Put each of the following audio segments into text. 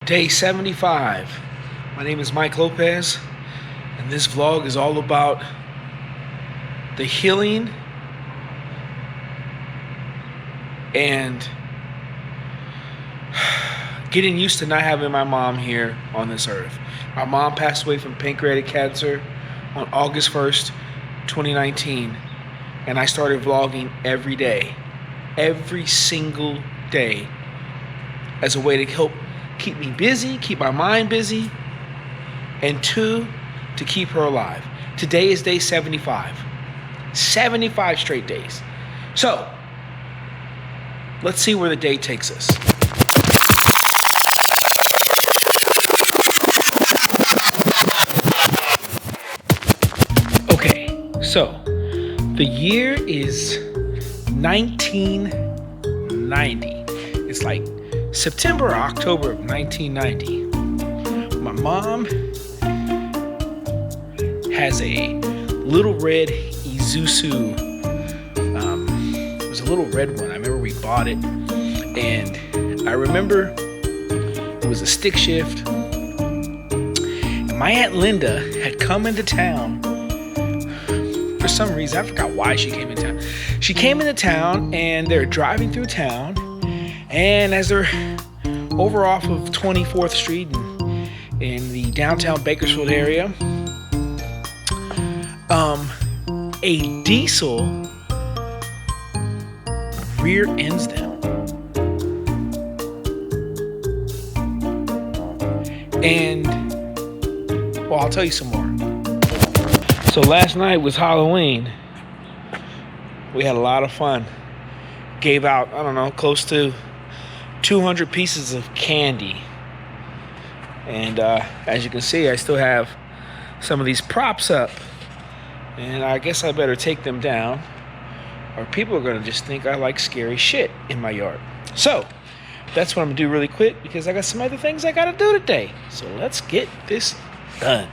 Day 75. My name is Mike Lopez, and this vlog is all about the healing and getting used to not having my mom here on this earth. My mom passed away from pancreatic cancer on August 1st, 2019, and I started vlogging every day, every single day, as a way to help keep me busy, keep my mind busy, and two, to keep her alive. Today is day 75. 75 straight days. So, let's see where the day takes us. Okay, so the year is 1990. It's like September or October of 1990. My mom has a little red Isuzu. It was a little red one. I remember we bought it, and I remember it was a stick shift. And my Aunt Linda had come into town for some reason. I forgot why she came into town. She came into town, and they're driving through town. And as they're over off of 24th Street in the downtown Bakersfield area, a diesel rear ends them. And, well, I'll tell you some more. So last night was Halloween. We had a lot of fun. Gave out, I don't know, close to 200 pieces of candy. And as you can see, I still have some of these props up. And I guess I better take them down, or people are gonna just think I like scary shit in my yard. So that's what I'm gonna do really quick, because I got some other things I gotta do today. So let's get this done.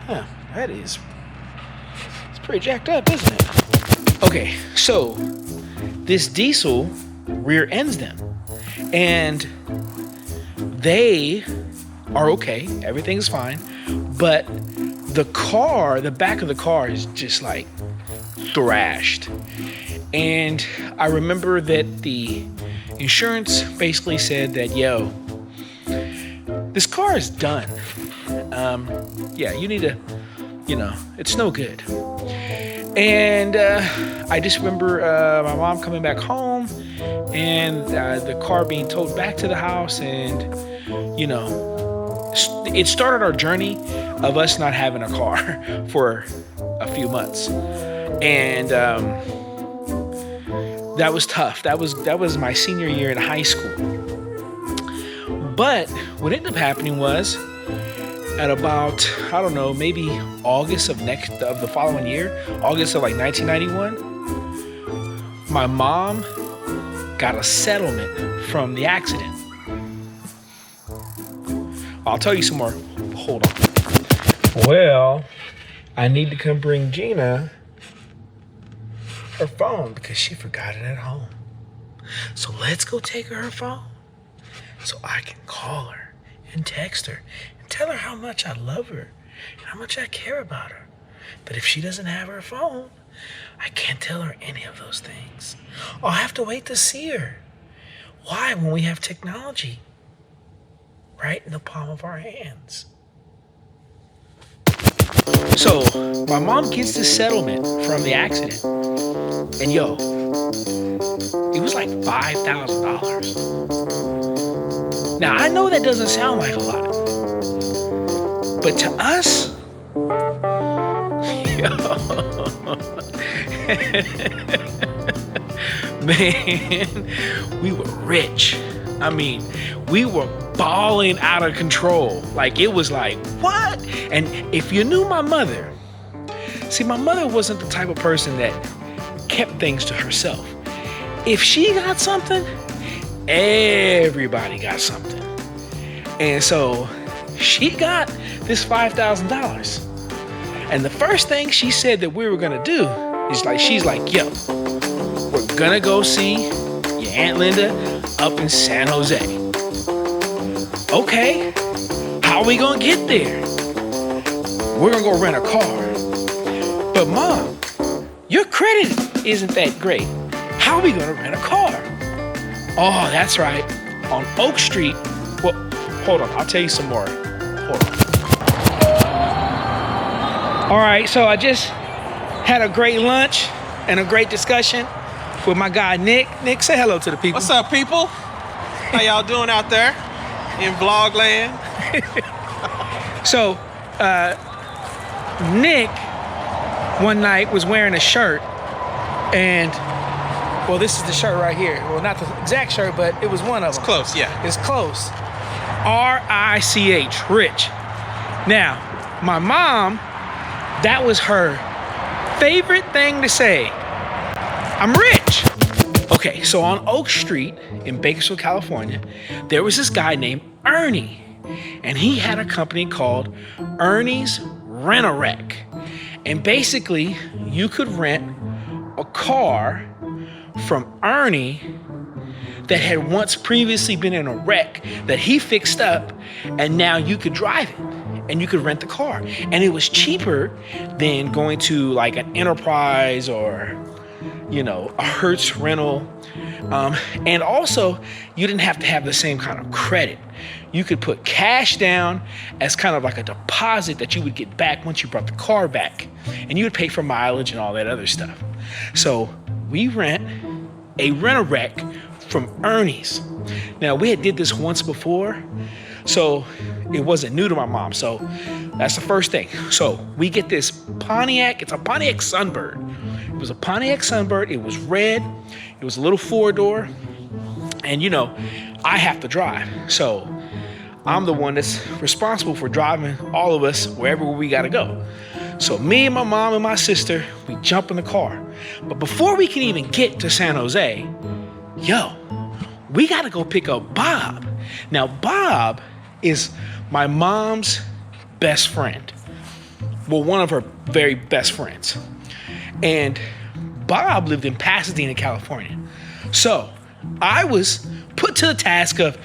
Huh, it's pretty jacked up, isn't it? Okay, so this diesel rear ends them, and they are okay. Everything's fine, but the car, the back of the car is just like thrashed. And I remember that the insurance basically said that, yo, this car is done. Yeah, you need to, it's no good. And I just remember my mom coming back home, and the car being towed back to the house, and it started our journey of us not having a car for a few months. And that was tough. That was my senior year in high school. But what ended up happening was, at about, I don't know, maybe August of the following year, August of like 1991, my mom got a settlement from the accident. I'll tell you some more. Hold on. Well, I need to come bring Gina her phone because she forgot it at home. So let's go take her phone so I can call her and text her and tell her how much I love her and how much I care about her. But if she doesn't have her phone, I can't tell her any of those things. I'll have to wait to see her. Why, when we have technology right in the palm of our hands? So my mom gets this settlement from the accident, and yo, it was like $5,000. Now I know that doesn't sound like a lot, but to us, yo, man, we were rich. I mean, we were balling out of control. Like, it was like, what? And if you knew my mother, see, my mother wasn't the type of person that kept things to herself. If she got something, everybody got something. And so she got this $5,000. And the first thing she said that we were gonna do is she's like, yo, we're gonna go see your Aunt Linda up in San Jose. Okay, how are we gonna get there? We're gonna go rent a car. But Mom, your credit isn't that great. How are we gonna rent a car? Oh, that's right. On Oak Street. Well, hold on, I'll tell you some more. Hold on. All right, so I just had a great lunch and a great discussion with my guy, Nick. Nick, say hello to the people. What's up, people? How y'all doing out there in vlog land? So, Nick one night was wearing a shirt, and well, this is the shirt right here. Well, not the exact shirt, but it was one of them. It's close, yeah. It's close. R.I.C.H, Rich. Now, my mom, that was her favorite thing to say. I'm rich. Okay, so on Oak Street in Bakersfield, California, there was this guy named Ernie, and he had a company called Ernie's Rent-A-Wreck. And basically, you could rent a car from Ernie that had once previously been in a wreck that he fixed up, and now you could drive it and you could rent the car. And it was cheaper than going to like an Enterprise or, you know, a Hertz rental. And also, you didn't have to have the same kind of credit. You could put cash down as kind of like a deposit that you would get back once you brought the car back. And you would pay for mileage and all that other stuff. So we rent a Rent-A-Wreck from Ernie's. Now, we had did this once before, so it wasn't new to my mom. So that's the first thing. So we get this Pontiac. It's a Pontiac Sunbird. It was a Pontiac Sunbird. It was red. It was a little four-door. And, you know, I have to drive. So I'm the one that's responsible for driving all of us wherever we got to go. So me and my mom and my sister, we jump in the car. But before we can even get to San Jose, we got to go pick up Bob. Now, Bob is my mom's best friend. Well, one of her very best friends. And Bob lived in Pasadena, California. So I was put to the task of,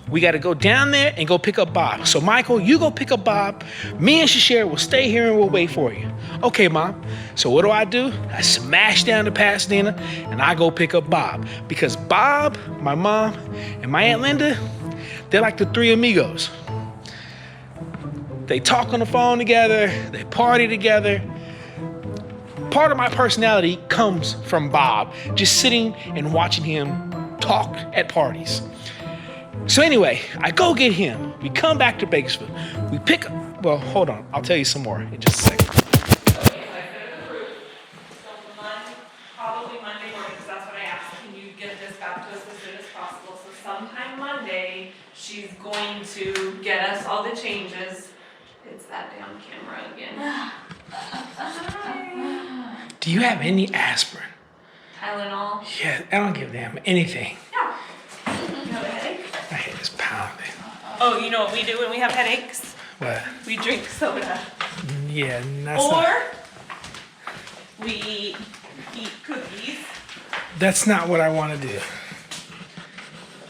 we got to go down there and go pick up Bob. So Michael, you go pick up Bob. Me and Shashir will stay here and we'll wait for you. Okay, Mom. So what do? I smash down to Pasadena and I go pick up Bob. Because Bob, my mom, and my Aunt Linda, they're like the three amigos. They talk on the phone together. They party together. Part of my personality comes from Bob, just sitting and watching him talk at parties. So anyway, I go get him. We come back to Bakersfield. We pick up, well, hold on. I'll tell you some more in just a second. Probably Monday morning, because that's what I asked. Can you get this back to us as soon as possible? So sometime Monday, she's going to get us all the changes. It's that damn camera again. Do you have any aspirin? Tylenol. Yeah, I don't give a damn anything. Yeah. You have a headache? My head is pounding. Oh, you know what we do when we have headaches? What? We drink soda. Yeah, that's Or not, we eat cookies. that's not what I want to do.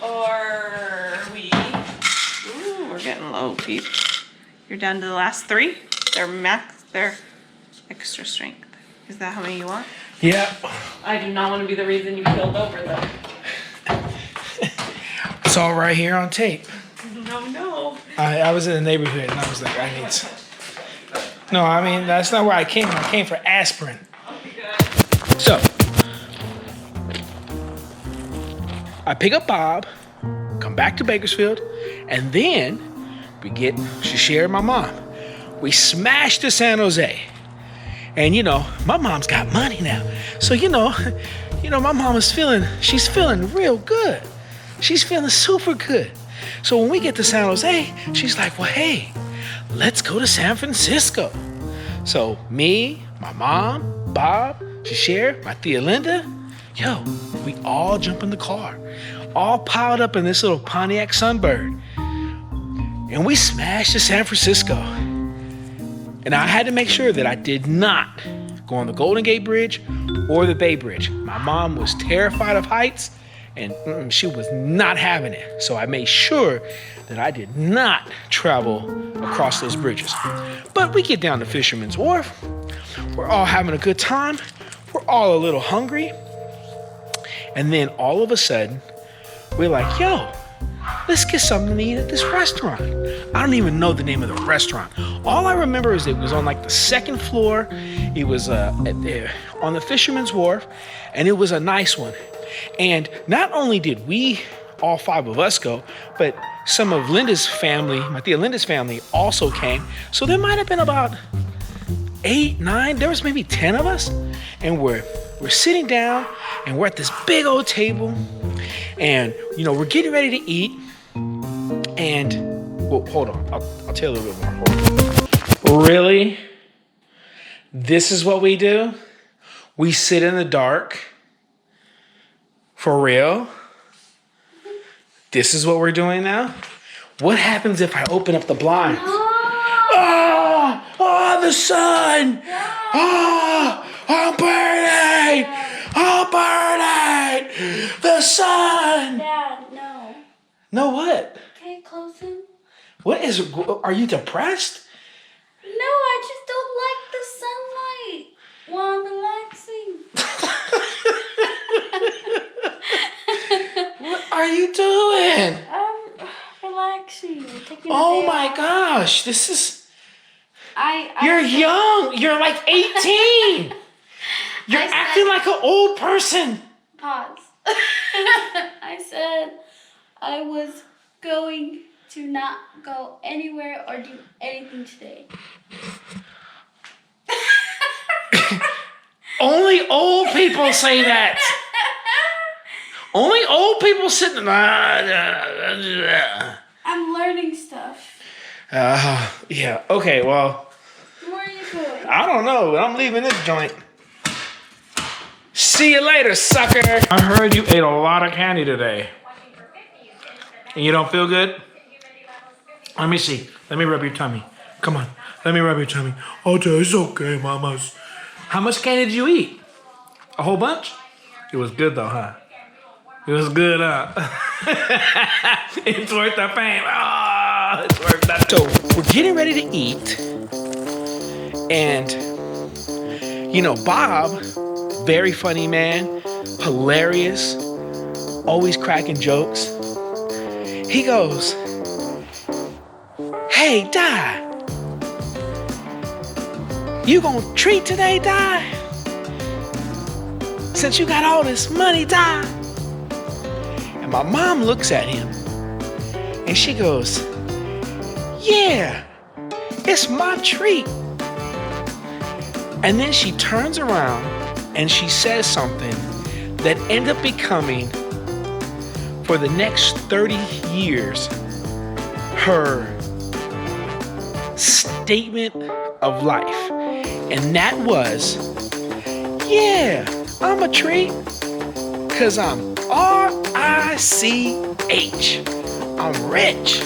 Or we... Ooh, we're getting low, Pete. You're down to the last three. They're extra strength. Is that how many you want? Yeah. I do not want to be the reason you killed over though. It's all right here on tape. No. I was in the neighborhood and I was like, I need some. No, I mean, that's not where I came from. I came for aspirin. So, I pick up Bob, come back to Bakersfield, and then we get Shashir and my mom. We smash to San Jose. And my mom's got money now. So, my mom is she's feeling real good. She's feeling super good. So when we get to San Jose, she's like, well, hey, let's go to San Francisco. So me, my mom, Bob, Shashir, my Tia Linda, we all jump in the car, all piled up in this little Pontiac Sunbird. And we smashed to San Francisco. And I had to make sure that I did not go on the Golden Gate Bridge or the Bay Bridge. My mom was terrified of heights, And she was not having it. So I made sure that I did not travel across those bridges. But we get down to Fisherman's Wharf. We're all having a good time. We're all a little hungry. And then all of a sudden, we're like, yo, let's get something to eat at this restaurant. I don't even know the name of the restaurant. All I remember is it was on like the second floor. It was on the Fisherman's Wharf, and it was a nice one. And not only did we, all 5 of us go, but some of Linda's family, my Tia Linda's family also came. So there might have been about 8, 9, there was maybe 10 of us. And we're sitting down and we're at this big old table and, we're getting ready to eat. And, well, hold on, I'll tell you a little bit more. Hold on. Really? This is what we do? We sit in the dark? For real? This is what we're doing now? What happens if I open up the blinds? Oh, the sun! Oh, I'm burning! I'm burning! The sun! Dad, no. No what? Okay, close them. What is, are you depressed? No, I just don't like the sunlight while I'm relaxing. What are you doing? I'm relaxing. Taking a Oh day my off. gosh, this is... I You're young. You're like 18. You're acting like an old person. Pause. I said I was going to not go anywhere or do anything today. Only old people say that. Only old people sit. I'm learning stuff. Yeah. Okay. Well, Where are you going? I don't know. I'm leaving this joint. See you later, sucker. I heard you ate a lot of candy today. And you don't feel good? Let me see. Let me rub your tummy. Come on. Let me rub your tummy. Oh, it's okay, mamas. How much candy did you eat? A whole bunch? It was good though, huh? It was good, huh? It's worth the fame. Oh, it's worth that. So we're getting ready to eat. And, Bob, very funny man, hilarious, always cracking jokes. He goes, hey, Di, you gonna treat today, Di? Since you got all this money, Di? And my mom looks at him and she goes, yeah, it's my treat. And then she turns around and she says something that ended up becoming, for the next 30 years, her statement of life. And that was, yeah, I'm a treat, because I'm R.I.C.H. I'm rich.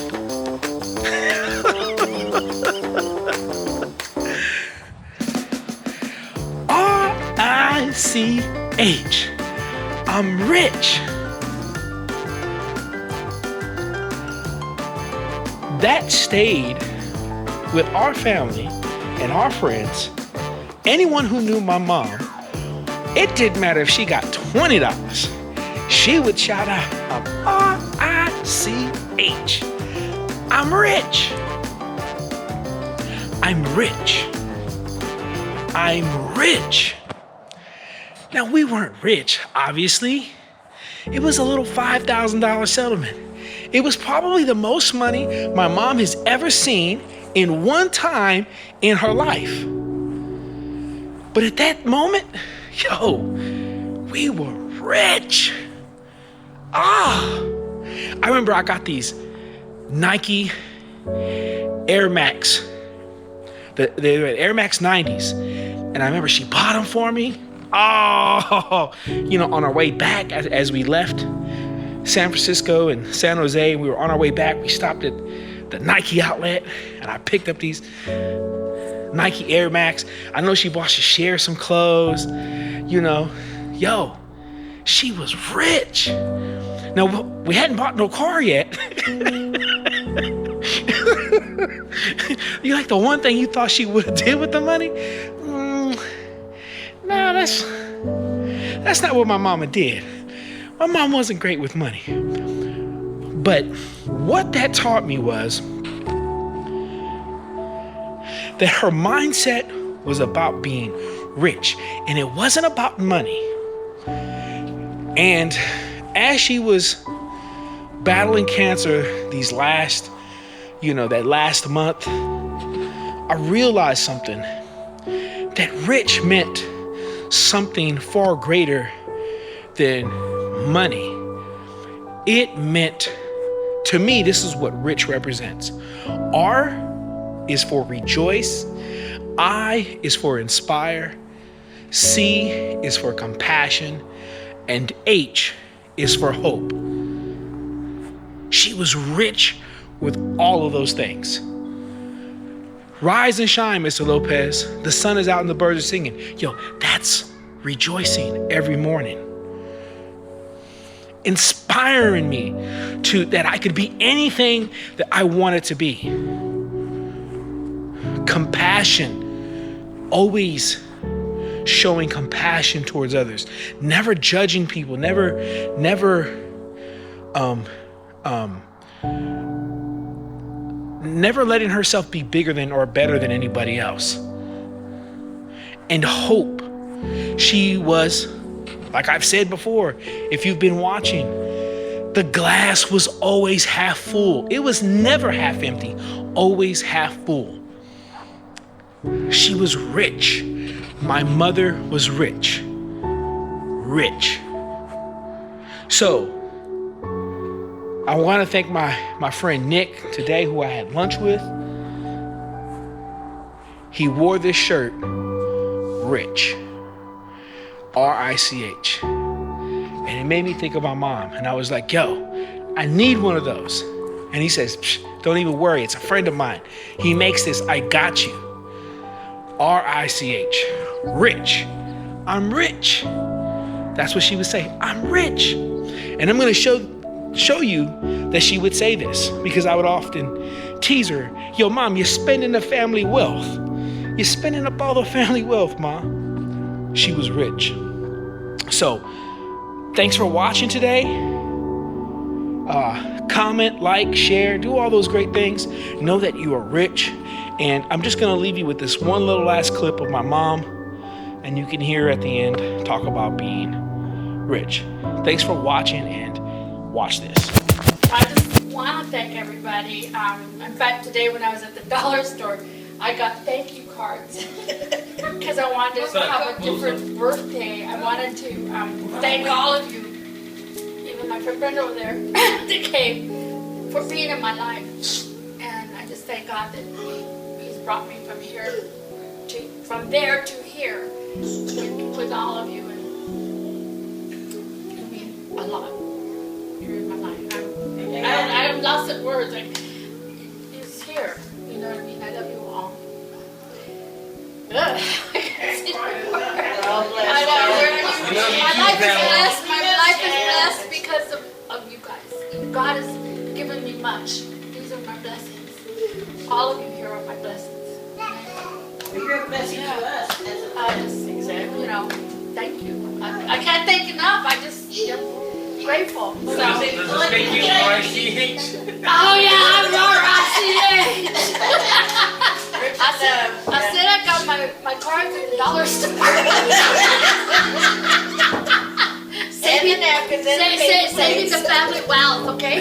R.I.C.H. I'm rich. That stayed with our family and our friends. Anyone who knew my mom, it didn't matter if she got $20. She would shout out, I'm R.I.C.H. I'm rich. I'm rich. I'm rich. Now, we weren't rich, obviously. It was a little $5,000 settlement. It was probably the most money my mom has ever seen in one time in her life. But at that moment, we were rich. I remember I got these Nike Air Max, the Air Max 90s. And I remember she bought them for me. On our way back as we left San Francisco and San Jose, we were on our way back. We stopped at the Nike outlet and I picked up these Nike Air Max. I know she bought to share some clothes, She was rich. Now, we hadn't bought no car yet. You like the one thing you thought she would have did with the money? No, that's not what my mama did. My mom wasn't great with money. But what that taught me was that her mindset was about being rich, and it wasn't about money. And as she was battling cancer that last month, I realized something, that rich meant something far greater than money. It meant, to me, this is what rich represents. R is for rejoice. I is for inspire. C is for compassion. And H is for hope. She was rich with all of those things. Rise and shine, Mr. Lopez. The sun is out and the birds are singing. Yo, that's rejoicing every morning. Inspiring me that I could be anything that I wanted to be. Compassion, always showing compassion towards others, never judging people, never letting herself be bigger than or better than anybody else. And hope. She was, like I've said before, if you've been watching, the glass was always half full. It was never half empty, always half full. She was rich. My mother was rich. Rich. So, I want to thank my friend Nick today, who I had lunch with. He wore this shirt, Rich. R.I.C.H. And it made me think of my mom. And I was like, yo, I need one of those. And he says, don't even worry. It's a friend of mine. He makes this. I got you. R.I.C.H. Rich. I'm rich. That's what she would say. I'm rich. And I'm going to show you that she would say this, because I would often tease her. Yo, Mom, you're spending the family wealth. You're spending up all the family wealth, Mom. She was rich. So, thanks for watching today. Comment, like, share, do all those great things. Know that you are rich. And I'm just going to leave you with this one little last clip of my mom. And you can hear at the end talk about being rich. Thanks for watching, and watch this. I just want to thank everybody. In fact, today when I was at the dollar store, I got thank you cards because I wanted to have a different birthday. I wanted to thank all of you, even my friend over there that came, for being in my life. And I just thank God that He's brought me from there to here with all of you. And it means a lot. You're in my life. I'm lost at words. It's here. You know what I mean? I love you all. My life is blessed. My life is blessed because of you guys. God has given me much. These are my blessings. All of you here are my blessings. You're a blessing to us. Exactly. Thank you. I can't thank enough. I just am grateful. So, Thank you, R.I.C.H. oh yeah, I'm R.I.C.H. I said I got my cards at the dollar store. Saving the family wealth, okay?